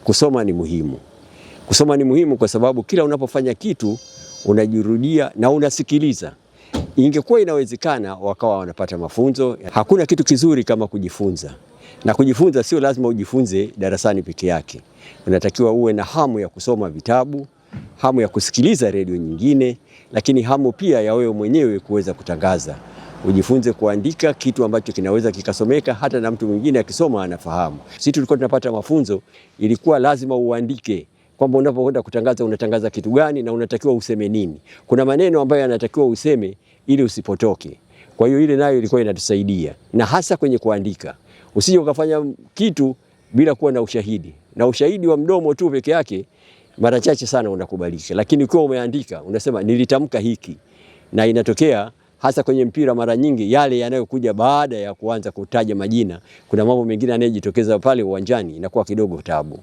kusoma ni muhimu. Kusoma ni muhimu kwa sababu kila unapofanya kitu unajirudia na unasikiliza. Ingekuwa inawezekana wakawa wanapata mafunzo. Hakuna kitu kizuri kama kujifunza. Na kujifunza sio lazima ujifunze darasani peke yake. Unatakiwa uwe na hamu ya kusoma vitabu, hamu ya kusikiliza redio nyingine, lakini hamu pia ya wewe mwenyewe kuweza kutangaza. Ujifunze kuandika kitu ambacho kinaweza kikasomeka hata na mtu mwingine akisoma anafahamu. Sisi tulikuwa tunapata mafunzo, ilikuwa lazima uandike kwamba unapokwenda kutangaza unatangaza kitu gani na unatakiwa useme nini. Kuna maneno ambayo yanatakiwa useme ili usipotoke. Kwa hiyo ile nayo ilikuwa inatusaidia, na hasa kwenye kuandika. Usije ukafanya kitu bila kuwa na ushahidi. Na ushahidi wa mdomo tu peke yake mara chache sana unakubalika. Lakini ukiwa umeandika unasema nilitamka hiki. Na inatokea hasa kwenye mpira mara nyingi yale yanayokuja baada ya kuanza kutaja majina, kuna mambo mengine yanayojitokeza pale uwanjani inakuwa kidogo taabu.